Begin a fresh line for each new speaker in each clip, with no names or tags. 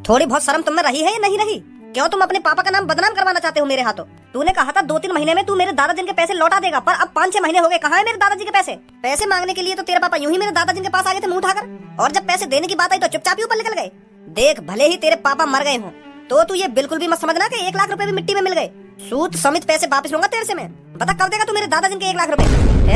थोड़ी बहुत शर्म तुम में रही है या नहीं रही? क्यों तुम अपने पापा का नाम बदनाम करवाना चाहते हो मेरे हाथों? तूने कहा था 2-3 महीने में तू मेरे दादाजी के पैसे लौटा देगा, पर अब 5-6 महीने हो गए। कहाँ है मेरे दादाजी के पैसे? पैसे मांगने के लिए तो तेरे पापा यूं ही मेरे दादाजी के पास आ गए थे मुंह उठाकर, और जब पैसे देने की बात आई तो चुपचाप ही ऊपर निकल गए। देख, भले ही तेरे पापा मर गए हों तो तू ये बिल्कुल भी मत समझना कि 1 लाख रुपए भी मिट्टी में मिल गए। सूद समेत पैसे वापस लूंगा तेरे से मैं। बता कब देगा तू मेरे दादाजी के 1 लाख रुपए?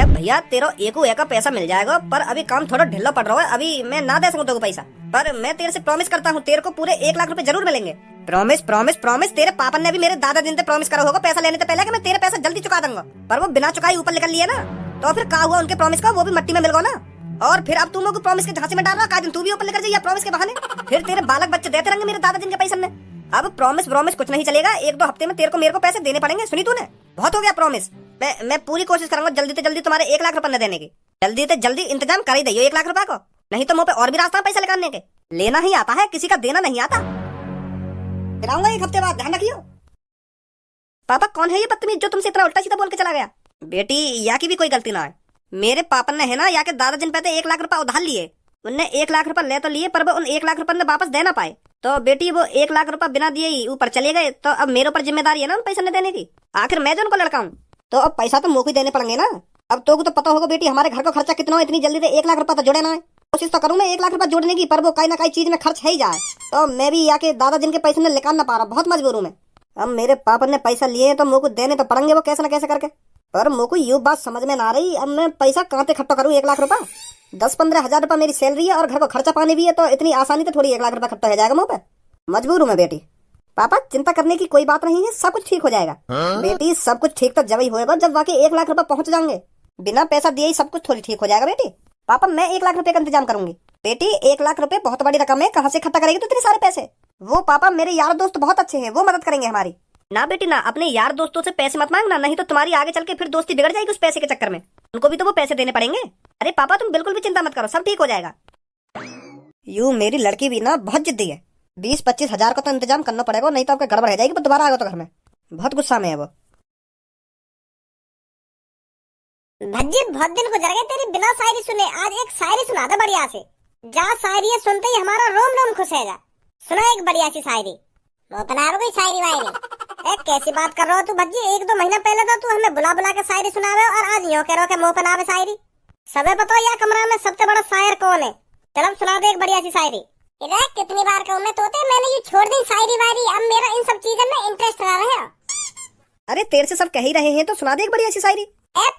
भैया तेरा एक का पैसा मिल जाएगा, पर अभी काम थोड़ा ढिल्ला पड़ रहा है, अभी मैं ना दे सकूं तेरे को पैसा, पर मैं तेरे से प्रॉमिस करता हूँ तेरे को पूरे 1 लाख रुपए जरूर मिलेंगे। Promise promise promise. तेरे पापा ने भी मेरे दादाजी से प्रॉमिस करा होगा पैसा लेने से पहले कि मैं तेरे पैसा जल्दी चुका दूंगा, पर वो बिना चुकाई ऊपर निकल लिए ना, तो फिर क्या हुआ उनके प्रॉमिस का? वो भी मिट्टी में मिल गया ना। और फिर अब तुम लोग प्रॉमिस के झांसे में डाल रहा, का दिन तू भी ऊपर निकल जाइए प्रॉमिस के बहाने, फिर तेरे बालक बच्चे देते रहेंगे मेरे दादाजी के पैसे में। अब प्रॉमिस प्रॉमिस कुछ नहीं चलेगा, 1-2 हफ्ते में तेरे को मेरे को पैसे देने पड़ेंगे। सुनी तूने? बहुत हो गया प्रॉमिस। मैं पूरी कोशिश करूंगा जल्दी से जल्दी तुम्हारे 1 लाख रुपए देने की। जल्दी से जल्दी इंतजाम कर ही दइयो 1 लाख रुपए को, नहीं तो मुंह पे और भी रास्ता पैसा निकालने के। लेना ही आता है, किसी का देना नहीं आता। फिर आऊंगा 1 हफ्ते बाद, ध्यान रखियो। पापा कौन है ये बदतमीज जो तुमसे इतना उल्टा सीधा बोल के चला गया? बेटी, या की भी कोई गलती ना है। मेरे पापा ने है ना या के दादाजी पे 1 लाख रुपए उधार लिए, उनने 1 लाख रुपए ले तो लिए, पर वो उन 1 लाख रुपए ने वापस दे ना पाए, तो बेटी वो 1 लाख रुपए बिना दिए ही ऊपर चले गए। तो अब मेरे ऊपर जिम्मेदारी है ना उन पैसे न देने की। आखिर मैं जो उनको लड़का हूँ, तो अब पैसा तो मुझे ही देने पड़ेंगे ना। अब तो पता होगा बेटी हमारे घर का खर्चा कितना हो, इतनी जल्दी से 1 लाख रुपए तो जुड़े ना है। कोशिश तो करूँ मैं 1 लाख रुपए जोड़ने की, पर वो कहीं ना कहीं चीज में खर्च है ही जाए, तो मैं भी आके दादाजी के पैसे में निकाल ना पा रहा, बहुत मजबूर हूँ मैं। अब मेरे पापा ने पैसा लिए तो मुझको देने तो पड़ेंगे वो कैसे न कैसे करके, पर मुझको ये बात समझ में ना आ रही, अब मैं पैसा कहाँ पे इकट्ठा करूँ 1 लाख रुपए? 10-15 हजार रुपए मेरी सैलरी है और घर को खर्चा पानी भी है, तो इतनी आसानी से थोड़ी 1 लाख रुपए इकट्ठा हो जाएगा मुँह पे। मजबूर हूँ मैं बेटी। पापा चिंता करने की कोई बात नहीं है, सब कुछ ठीक हो जाएगा। बेटी सब कुछ ठीक तो जब ही होएगा जब वाकई 1 लाख रुपए पहुंच जाएंगे। बिना पैसा दिए ही सब कुछ थोड़ी ठीक हो जाएगा बेटी। पापा मैं 1 लाख रुपए का इंतजाम करूंगी। बेटी 1 लाख रुपए बहुत बड़ी रकम है, कहाँ से इकट्ठा करेगी तो इतने सारे पैसे? वो पापा मेरे यार दोस्त बहुत अच्छे हैं, वो मदद करेंगे हमारी। ना बेटी ना, अपने यार दोस्तों से पैसे मत मांगना, नहीं तो तुम्हारी आगे चल के फिर दोस्ती बिगड़ जाएगी उस पैसे के चक्कर में, उनको भी तो वो पैसे देने पड़ेंगे। अरे पापा तुम बिल्कुल भी चिंता मत करो, सब ठीक हो जाएगा। यूं मेरी लड़की भी ना बहुत जिद्दी है, 20-25 हजार का तो इंतजाम करना पड़ेगा, नहीं तो आपका गड़बड़ हो जाएगी, तो दोबारा आएगा तो घर में। बहुत गुस्सा में है वो।
भज्जी बहुत दिन गुजर गए तेरी बिना शायरी सुने, आज एक शायरी सुना दे बढ़िया से। जा शायरी सुनते ही हमारा रोम रोम खुश है। जा सुना एक बढ़िया सी शायरी। वो बना कोई शायरी वायरी। कैसी बात कर रहा हो तू भज्जी? 1-2 महीना पहले तो तू हमें बुला बुला के शायरी सुना रहे हो, और आज यूं कह रहे हो कि मुंह पे नावे शायरी। सबे बताओ यार कमरा में सबसे बड़ा शायर कौन है? चलो सुना दे एक बढ़िया सी शायरी। कितनी बार कहूं मैं तोते, मैंने ये छोड़ दी शायरी वायरी, अब मेरा इन सब चीजों में इंटरेस्ट रहा है।
अरे तेरे से सब कह ही रहे हैं तो सुना दे एक बढ़िया सी शायरी।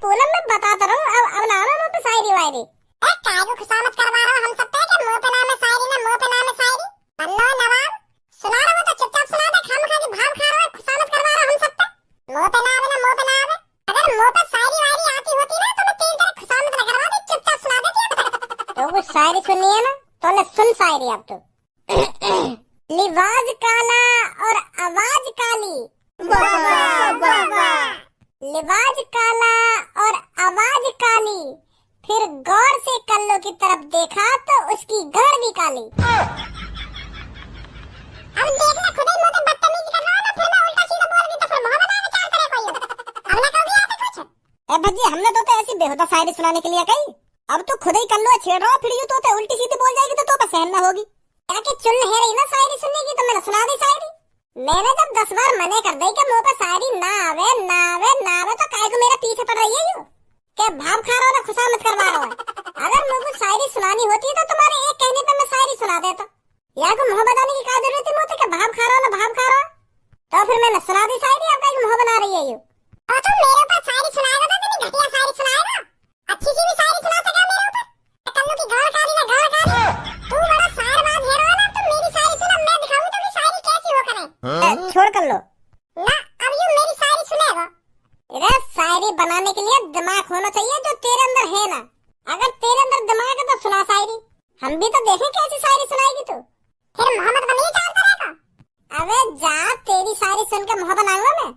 पूनम मैं बताता रहूं, अब ना मुंह पे शायरी वायरी। कायदो खुशामत करवा रहा हम सब पे कि मुंह पे नाम है शायरी ना मुंह पे नाम है शायरी। अल्लाह नवाब सुना रहा हूं तो चुपचाप सुना दे, खामखा की भाव खा रहा है, खुशामत करवा रहा हम सब पे। मुंह पे नाम है ना मुंह पे नाम है, अगर मुंह पे शायरी वायरी आती होती ना तो मैं तेरी तरह खुशामत न करवा दे, चुपचाप सुना दे। तो कुछ शायरी सुननी है ना तो ले सुन शायरी अब तो। लिबाज काला और आवाज काली, वाह वाह वाह वाह। लिबाज काला और आवाज काली, फिर गौर से कल्लो की तरफ देखा तो उसकी गाड़ भी काली। अब देखना खुद ही मुंह पे बदतमीजी कर रहा है ना, फिर मैं उल्टा सीधा बोल दी तो फिर मोहब्बत आने चाल करे कोई। अब ना कभी आता कुछ। भज्जी हमने तो ऐसी बेहुदा शायरी सुनाने के लिए कही, अब तो खुद ही कल्लो छेड़ रहा, फिर यूं तो उल्टी सीधी बोल जाएगी तो सहन ना होगी। ताकि चुन है रही ना शायरी सुनने की, तो मैंने सुना दी शायरी। मैंने जब 10 बार मने कर दी कि मुंह पे शायरी ना आवे ना आवे ना आवे, तो काहे को मेरा पीछे पड़ रही है यूं? क्या भाव खा रहा हो ना खुशामत करवा रहा है? अगर मुझे शायरी सुनानी होती तो तुम्हारे एक कहने पे मैं शायरी सुना देता। या को मुंह बताने की क्या जरूरत थी मुझे कि भाव खा रहा हो ना भाव खा रहा हो? तो फिर मैंने सुना दी शायरी, अब कहीं मुंह बना रही है यूं। और तुम मेरे ऊपर शायरी सुनाएगा तो इतनी घटिया शायरी सुनाएगा? अच्छी सी भी शायरी सुना सका मेरे ऊपर? कल्लू की गाड़ काली ना गाड़ काली। तू बड़ा शायरबाज है ना, तो मेरी शायरी सुना, मैं दिखाऊं तो भी शायरी कैसी हो करे। छोड़ कर लो ना, अब यूं मेरी शायरी सुनेगा। रे शायरी बनाने के लिए दिमाग होना चाहिए जो तेरे अंदर है ना। अगर तेरे अंदर दिमाग है तो सुना शायरी, हम भी तो देखें कैसी शायरी सुनाएगी तू। फिर मोहम्मद बन ही चालता रहेगा। अबे जा, तेरी शायरी सुन के मोहब्बत आऊंगा मैं।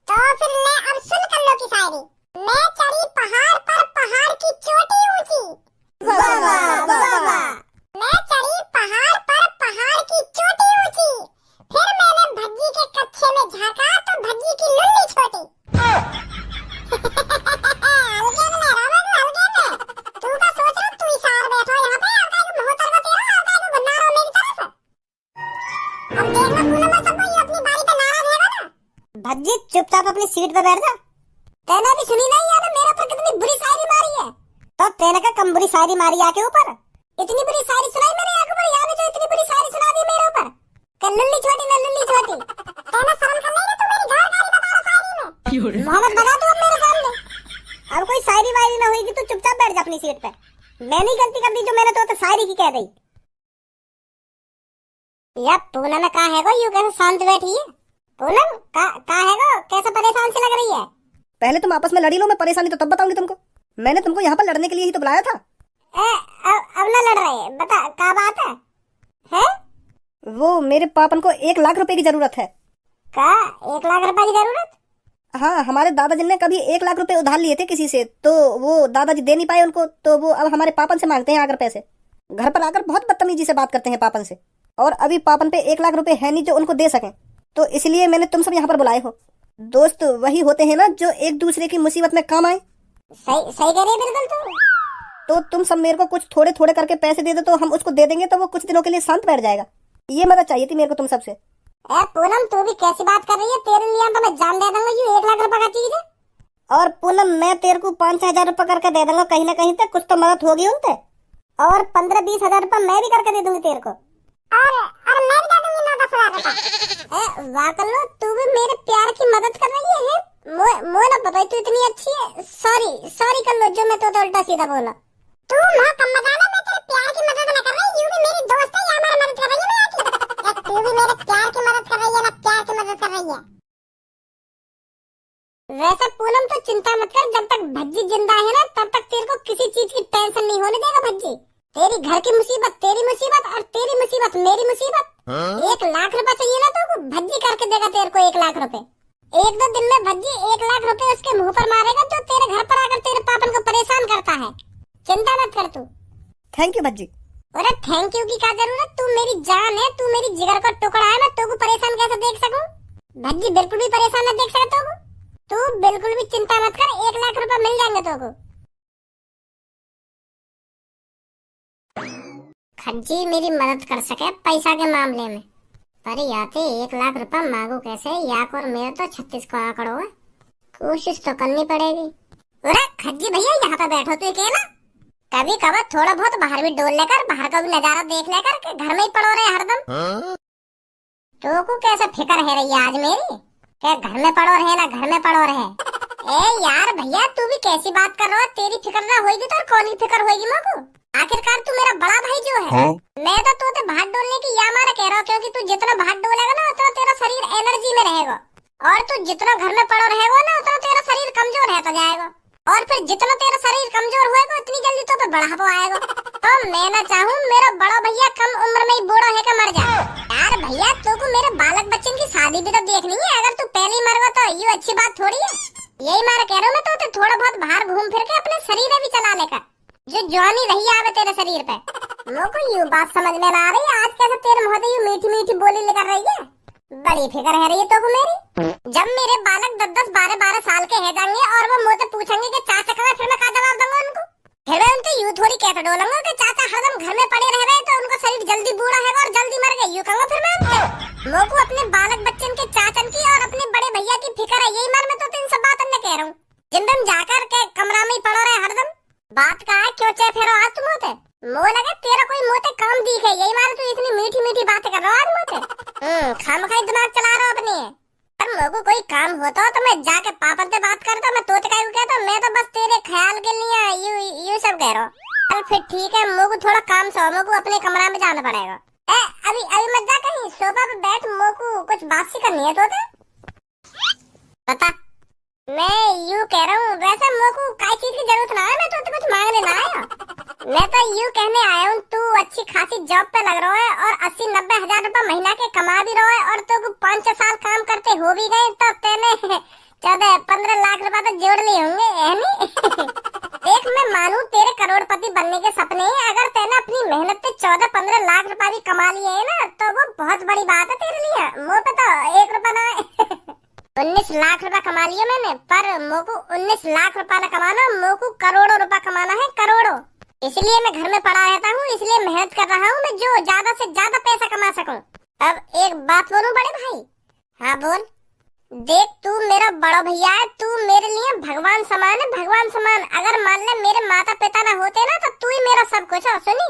तो फिर ले अब सुन कल्लो की शायरी। मैं चढ़ी पहाड़ पर, पहाड़ की चोटी ऊंची, वाह वाह वाह वाह। मैं चढ़ी पहाड़ पर, पहाड़ की चोटी ऊंची, फिर मैंने भज्जी के कच्छे में झांका तो भज्जी की लुल्ली छोटी। तू का सोच रहा तू ही सार बैठा यहाँ पे, अब का मोहतर को तेरा, अब का गुन्ना रहो मेरी तरफ। जाके सीट पे बैठ जा। तेने भी सुनी नहीं यार मेरे ऊपर कितनी बुरी शायरी मारी है? तो तेने का कम बुरी शायरी मारी आके ऊपर, इतनी बुरी शायरी सुनाई मेरे आंखों पर, याद है जो इतनी बुरी शायरी सुना दी मेरे ऊपर। लुल्ली छोटी न लुल्ली छोटी, तेने शर्म कर नहीं तू मेरी घर गाली बता रहा शायरी में। मोहम्मद बना तू अब मेरे सामने। अब कोई शायरी वायरी ना होगी, तू चुपचाप बैठ जा अपनी सीट पे। मैंने ही गलती कर दी जो मैंने तो शायरी की कह दी। यार पूनम कहाँ है गो, यूं कैसे शांत बैठी है? पूनम कहाँ है गो, कैसे परेशान सी लग रही है?
पहले तुम आपस में लड़ी लो, मैं परेशानी तो तब बताऊंगी तुमको। मैंने तुमको यहाँ पर लड़ने के लिए ही तो बुलाया था।
अब ना लड़ रहे, बता क्या बात है? हैं?
वो मेरे पापन को 1 लाख रुपए की जरूरत है।
क्या 1 लाख रुपए की जरूरत?
हाँ, हमारे दादाजी ने कभी 1 लाख रुपए उधार लिए थे किसी से, तो वो दादाजी दे नहीं पाए उनको, तो वो अब हमारे पापन से मांगते हैं आकर पैसे। घर पर आकर बहुत बदतमीजी से बात करते हैं पापन से, और अभी पापन पे 1 लाख रुपए है नहीं जो उनको दे सकें, तो इसलिए मैंने तुम सब यहाँ पर बुलाए हो। दोस्त वही होते हैं ना जो एक दूसरे की मुसीबत में काम आए।
सही सही कह रही है बिल्कुल तू।
तो तुम सब मेरे को कुछ थोड़े थोड़े करके पैसे दे दो, तो हम उसको दे देंगे, तो वो कुछ दिनों के लिए शांत बैठ जाएगा। ये मदद चाहिए थी मेरे को तुम सबसे।
पूनम तू भी कैसी बात कर रही है? तेरे लिए तो मैं जान दे दूंगा, ये 1 लाख रुपए का चीज है।
और पूनम मैं तेरे को 5-6 हजार रुपए करके दे दूंगा, कहीं ना कहीं तक कुछ तो मदद होगी उनसे।
और 15-20 हजार रुपए मैं भी करके दे दूंगी तेरे को। और मैं भी दे दूंगी 9-10 हजार रुपए। वाह कल्लू, तू भी मेरे प्यार की मदद कर रही है। मोए ना पता तू इतनी अच्छी है। सॉरी कल्लू, जो मैं तो उल्टा सीधा बोला। तू मां कम मजा ले, मैं तेरे प्यार की मदद ना कर रही, यूं भी मेरी दोस्त है, या हमारी मदद कर रही है मैं आके। तू भी मेरे प्यार की मदद कर रही है ना, प्यार की मदद कर रही है। वैसे पूनम तो चिंता मत कर, जब तक भज्जी जिंदा है ना तब तक तेरे को किसी चीज की टेंशन नहीं होने देगा भज्जी। तेरी घर की मुसीबत तेरी मुसीबत, और तेरी मुसीबत मेरी मुसीबत। 1 लाख रुपए चाहिए ना तो भज्जी करके देगा तेरे को 1 लाख रुपए। 1-2 दिन में भज्जी 1 लाख रुपए उसके मुंह पर मारेगा जो तेरे घर पर आकर तेरे पापन को परेशान करता है। चिंता मत कर तू।
Thank you Bhajji.
अरे थैंक यू की क्या जरूरत, तू मेरी जान है, तू मेरी जिगर का टुकड़ा है, मैं तेको परेशान कैसे देख सकूं? भज्जी बिल्कुल भी परेशान न देख सकता तेको। तू बिल्कुल भी चिंता मत कर, 1 लाख रुपए मिल जाएंगे तेको। खज्जी मेरी मदद कर सके पैसा के मामले में, पर याते 1 लाख रुपए मांगू कैसे? याक और मेरे तो 36 को आंकड़ो है, कोशिश तो करनी पड़ेगी। अरे खज्जी भैया यहाँ पे बैठो तू अकेला, कभी कभार थोड़ा बहुत बाहर भी डोल लेकर, बाहर का भी नजारा देख लेकर, के घर में ही पड़ो रहे हरदम। तो को कैसे फिक्र है रही आज मेरी, क्या घर में पड़ो रहे ना घर में पड़ो रहे? ए यार भैया तू भी कैसी बात कर रहा है? तेरी फिक्र ना होगी तो कौन की फिक्र होगी मेरे को? आखिरकार तू मेरा बड़ा भाई जो है। मैं तो तोते भात डोलने की या मारा कह रहा हूँ, क्योंकि तू जितना भात डोलेगा ना उतना तेरा शरीर एनर्जी में रहेगा, और तू जितना घर में पड़ो रहेगा ना उतना तेरा शरीर कमजोर रहता जाएगा, और फिर जितना तेरा शरीर कमजोर होएगा उतनी जल्दी तो पे बढ़ावा आएगा। तो मैं ना चाहूँ मेरा बड़ा भैया कम उम्र में ही बूढ़ा है का मर जाए। यार भैया तू को मेरे बालक बच्चन की शादी भी तो देखनी है, अगर तू पहले ही मरवा तो ये अच्छी बात थोड़ी है। यही मारा कह रहा हूँ मैं तो थोड़ा बहुत बाहर घूम फिर के अपने शरीर में भी चला लेकर, जो जवानी रही आवे तेरे शरीर पे। मुझको यूं बात समझ में ना आ रही, आज कैसे तेरे मुंह से यूं मीठी मीठी बोली लेकर रही है? बड़ी फिक्र है रही है तो को मेरी। जब मेरे बालक 10-10, 12-12 साल के है जाएंगे और वो मुझसे पूछेंगे कि चाचा कहाँ, फिर मैं क्या जवाब दूंगा उनको? फिर मैं उनके यूं थोड़ी कहता डोलूंगा कि चाचा हरदम घर में पड़े रह रहे तो उनका शरीर जल्दी बूढ़ा है और जल्दी मर गए, यूं कहूंगा फिर मैं उनसे। मुझको अपने बालक बच्चन के चाचन की और अपने बड़े भैया की फिक्र है, यही मार मैं तो इन सब बातों ने कह रहा हूँ। जिन दिन जाकर के कमरा में ही पड़ो रहे हरदम, बात का है क्यों चे फेरो आज तुम होते? मुझे लगे तेरा कोई मोटे काम दिखे, यही मारे तू इतनी मीठी मीठी बातें कर रहा है आज मुझे। खामखाई दिमाग चला रहा अपने। पर मुझको कोई काम होता तो मैं जाके पापा से बात करता, मैं तोते का कहता, मैं तो बस तेरे ख्याल के लिए यू सब कह रहा हूँ। चल फिर ठीक है, मुझको थोड़ा काम सो, मुझको अपने कमरा में जाना पड़ेगा। अभी मत जा कहीं, सोफा पे बैठ, मुझको कुछ बात सी करनी है तोते। बता। मैं यूं कह रहा हूँ, वैसे मुझको काई चीज की जरूरत ना है, मैं तो कुछ मांगने ना आया। मैं तो यूं कहने आया हूँ, तू अच्छी खासी जॉब पे लग रहा है और 80-90 हजार रुपए महीना के कमा भी रहा है, और तो 5-6 साल काम करते हो भी गए, तो तेने 14-15 लाख रुपए तो जोड़ लिए होंगे, है नी? देख मैं मानू तेरे करोड़पति बनने के सपने हैं, अगर तेने अपनी मेहनत से 14-15 लाख रुपए भी कमा लिए है ना, तो वो बहुत बड़ी बात है तेरे लिए। मुँह पे तो 1 रुपया ना है। 19 लाख रुपए कमा लिया मैंने, पर मोको 19 लाख रुपए न कमाना, मोको करोड़ों रुपए कमाना है, करोड़ों। इसलिए मैं घर में पड़ा रहता हूँ, इसलिए मेहनत कर रहा हूँ मैं, जो ज्यादा से ज्यादा पैसा कमा सकूं। अब एक बात बोलूं बड़े भाई? हाँ बोल। देख तू मेरा बड़ा भैया है, तू मेरे लिए भगवान समान है, भगवान समान। अगर मान ले मेरे माता पिता ना होते ना तो तू ही मेरा सब कुछ है, सुनी।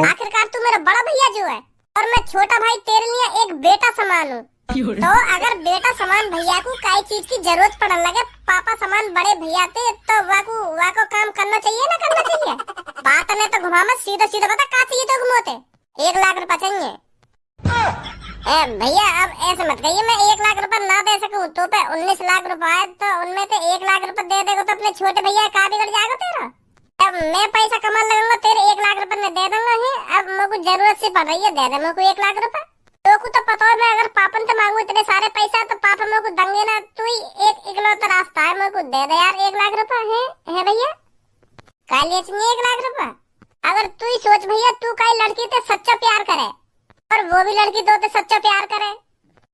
आखिरकार तू मेरा बड़ा भैया जो है और मैं छोटा भाई तेरे लिए एक बेटा समान हूँ। तो अगर बेटा समान भैया को काई चीज की जरूरत पड़ने लगे, पापा समान बड़े भैया थे, तो वाको काम करना चाहिए ना, करना चाहिए। बात ने तो घुमा मत, सीधा सीधा बता का चाहिए तो घुमोते। 1 लाख रुपए चाहिए। भैया अब ऐसे मत कहिए, मैं 1 लाख रुपए ना दे सकूं तो पे 19 लाख रुपए है, तो उनमें से 1 लाख रुपए दे देगा तो अपने छोटे भैया का बिगड़ जाएगा तेरा। अब मैं पैसा कमा लगूंगा, तेरे 1 लाख रुपए मैं दे दूंगा ही। अब मेरे को जरूरत से पड़ रही है, दे दे मेरे को 1 लाख रुपए। तो को तो पता है मैं अगर पापन से मांगू इतने सारे पैसा तो पापा मेरे को देंगे ना। तू ही एक इकलौता रास्ता है, मेरे को दे दे यार 1 लाख रुपए है भैया। कालिए चाहिए 1 लाख रुपए। अगर तू ही सोच भैया, तू कई लड़की से सच्चा प्यार करे और वो भी लड़की तो सच्चा प्यार करे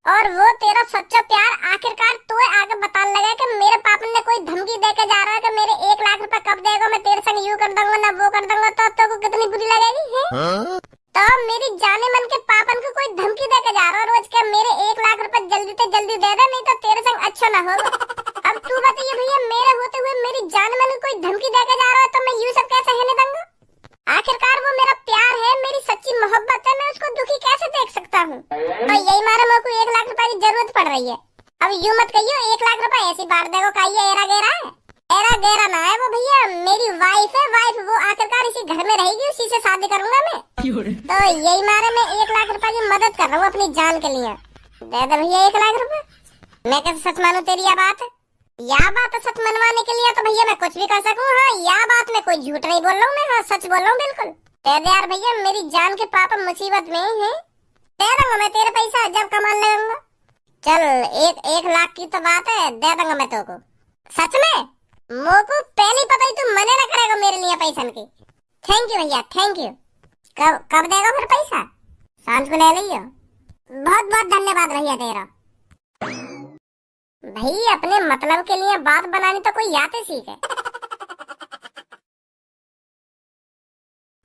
और वो तेरा सच्चा प्यार आखिरकार तू आगे बताने लगा कि मेरे पापा ने कोई धमकी देके जा रहा है कि मेरे 1 लाख रुपए कब देगा, मैं तेरे संग यूं कर दूंगा ना वो कर दूंगा, तो को कितनी बुरी लगेगी है? तो मेरी जाने मन के पापन को कोई धमकी देके जा रहा है रोज के मेरे 1 लाख रुपए जल्दी से जल्दी दे दे, नहीं तो तेरे संग अच्छा ना होगा। अब तू बताइए भैया, मेरे होते हुए मेरी जाने मन को कोई धमकी देके जा रहा है तो मैं यूं सब कैसे रहने दूंगा? आखिरकार वो मेरा प्यार है, मेरी सच्ची मोहब्बत है, मैं उसको दुखी कैसे देख सकता हूँ? तो यही मारे मेरे को 1 लाख रुपए की जरूरत पड़ रही है। अब यूं मत कहियो 1 लाख रुपए ऐसी बांट देगो का ये एरा गेरा है। एरा गेरा ना है वो भैया, मेरी वाइफ है, वाइफ वो आखिरकार इसी घर में रहेगी, उसी से शादी करूंगा मैं। तो यही मारे मैं 1 लाख रुपए की मदद कर रहा हूँ अपनी जान के लिए। दे दे भैया 1 लाख रुपए। मैं कैसे सच मानू तेरी यह बात सच मनवाने के लिए तो भैया मैं कुछ भी कर सकूं। हाँ, यह बात में कोई झूठ नहीं बोल रहा हूँ मैं, हाँ सच बोल रहा हूँ बिल्कुल। दे दे यार भैया, मेरी जान के पापा मुसीबत में हैं, दे दूंगा मैं तेरे पैसा जब कमाने लगूंगा। चल 1 लाख की तो बात है, दे दूंगा मैं तेरे को सच में। मोको पहले पता ही तू मना ना करेगा मेरे लिए पैसा की। थैंक यू भैया, थैंक यू। कब देगा फिर पैसा? सांझ को ले लियो। बहुत बहुत धन्यवाद भैया तेरा। भाई अपने मतलब के लिए बात बनानी तो कोई आते सीखे।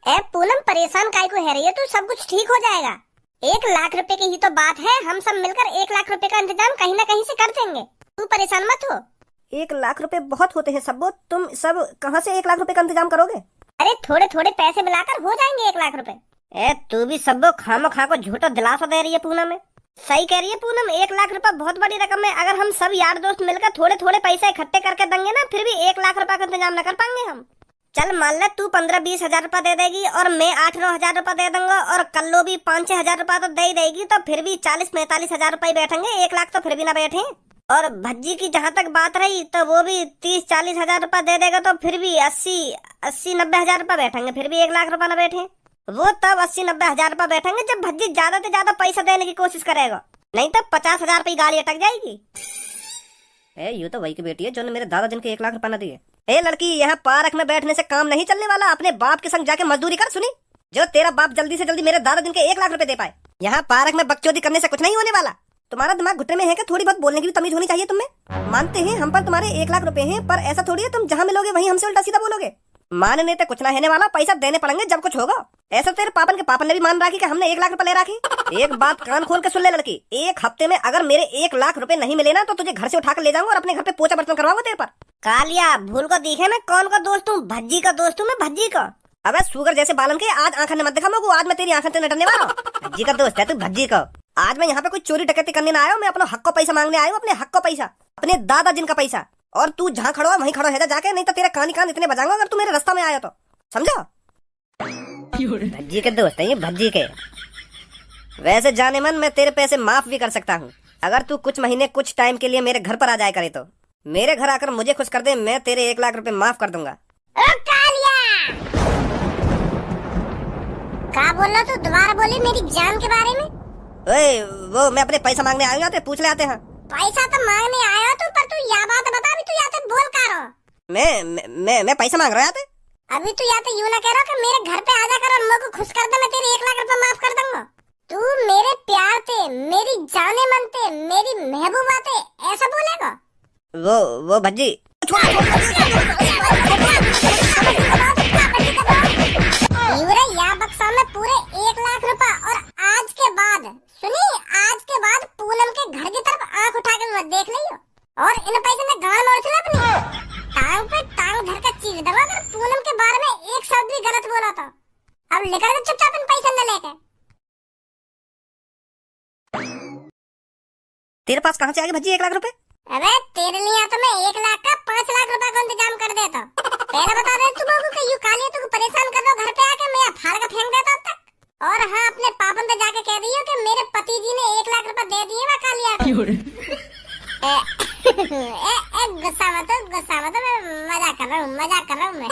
ए पूनम परेशान काहे को है रही है तू? सब कुछ ठीक हो जाएगा। 1 लाख रुपए की ही तो बात है, हम सब मिलकर 1 लाख रुपए का इंतजाम कहीं ना कहीं से कर देंगे, तू परेशान मत हो।
1 लाख रुपए बहुत होते हैं सब्बो, तुम सब कहाँ से 1 लाख रुपए का इंतजाम करोगे?
अरे थोड़े थोड़े पैसे मिलाकर हो जाएंगे 1 लाख रुपए।
तू भी सब्बो खामो खा को झूठा दिलासा दे रही है पूनम में। सही कह रही है पूनम, 1 लाख रुपए बहुत बड़ी रकम है। अगर हम सब यार दोस्त मिलकर थोड़े थोड़े पैसे इकट्ठे करके देंगे ना, फिर भी 1 लाख रुपए का इंतजाम न कर पाएंगे हम। चल मान ले तू 15-20 हजार रुपए दे देगी और मैं 8-9 हजार रुपए दे दूंगा और कल्लो भी 5-6 हजार रुपए तो दे ही देगी, तो फिर भी 40-45 हजार रुपए बैठेंगे, 1 लाख तो फिर भी ना बैठे। और भज्जी की जहाँ तक बात रही तो वो भी 30-40 हजार रुपए दे देगा, तो फिर भी 80-90 हजार रुपए बैठेंगे, फिर भी 1 लाख रुपए ना बैठे। वो तब 80-90 हजार रुपए बैठेंगे जब भज्जी ज्यादा से ज्यादा पैसा देने की कोशिश करेगा, नहीं तो 50 हजार रुपए गाड़ी अटक जाएगी। ये तो वही की बेटी है जो ने मेरे दादा जिनके 1 लाख रुपए न दिए। लड़की, यहाँ पार्क में बैठने से काम नहीं चलने वाला, अपने बाप के संग जाके मजदूरी कर। सुनी, जो तेरा बाप जल्दी से जल्दी मेरे दादा जिनके 1 लाख रुपए दे पाए। यहाँ पार्क में बकचोदी करने से कुछ नहीं होने वाला। तुम्हारा दिमाग घुटने में है कि थोड़ी बहुत बोलने की भी तमीज होनी चाहिए तुम्हें। मानते हैं हम पर तुम्हारे 1 लाख रुपए हैं, पर ऐसा थोड़ी है तुम जहाँ मिलोगे वहीं हमसे उल्टा सीधा बोलोगे। मानने तो कुछ ना रहने वाला, पैसा देने पड़ेंगे जब कुछ होगा। ऐसा तेरे पापन के पापन ने भी मान रखी कि हमने 1 लाख रुपए ले रखे। एक बात कान खोल के सुन ले लड़की, 1 हफ्ते में अगर मेरे 1 लाख रुपए नहीं मिले ना तो तुझे घर से उठाकर ले जाऊंगा और अपने घर पे पोछा बर्तन करवाऊंगा तेरे पर। कालिया, भूल को दिखे मैं कौन का दोस्त हूँ? भज्जी का दोस्त हूँ मैं, भज्जी का। अबे शुगर जैसे बालन के आज आंखें मत दिखा मेरे को, आज मैं तेरी आंखें से नटने वाला हूँ। भज्जी का दोस्त है तू, भज्जी का। आज मैं यहाँ पे कोई चोरी डकैती करने ना आया हूँ, मैं अपना हक को पैसा मांगने आया हूँ, अपने हक को पैसा, अपने दादा जिनका पैसा। और तू जहाँ खड़ो है वहीं खड़ो है जाके, नहीं तो तेरे कान इतने बजाऊंगा अगर तू मेरे रास्ता में आया तो, समझा? भज्जी के दोस्त है ये, भज्जी के। वैसे जाने मन मैं तेरे पैसे माफ भी कर सकता हूँ, अगर तू कुछ महीने कुछ टाइम के लिए मेरे घर पर आ जाए करे तो। मेरे घर आकर मुझे खुश कर दे, मैं तेरे 1 लाख रुपए माफ कर दूंगा।
क्या बोल रहा तू? दोबारा बोली मेरी जान के बारे में।
ओए, वो मैं अपने पैसा मांगने आए हैं, पूछ ले आते हैं।
पैसा तो मांगने आया तू, पर तू यह बात बता भी तू यहाँ बोल का रहा?
मैं पैसा मांग रहा था।
अभी तू या तो यूं ना कह रहा कि मेरे घर पे आ जाकर और मेरे को खुश कर दे, मैं तेरे 1 लाख रुपए माफ कर दूंगा। तू मेरे प्यार थे, मेरी जाने मन थे, मेरी महबूबा थे, ऐसा बोलेगा?
वो भज्जी
या बक्सा में पूरे 1 लाख रुपए। और आज के बाद सुनी, आज के बाद पूनम के घर की तरफ आंख उठा के मत देख ले, रहा था। अब निकल जा चुपचाप इन पैसे न लेके।
तेरे पास कहाँ से आ गए भज्जी 1 लाख रुपए?
अबे तेरे लिए तो मैं 1 लाख का 5 लाख रुपए का इंतजाम कर देता। पहले बता दे तू बाबू कि यू कालिया तू परेशान कर रहा घर पे आके, मैं फाड़ का फेंक देता अब तक। और हाँ, अपने पापन पे जाके कह दियो कि मेरे पति जी ने 1 लाख रुपए दे दिए मैं कालिया को। गुस्सा मत, मैं मजाक कर रहा हूँ मैं।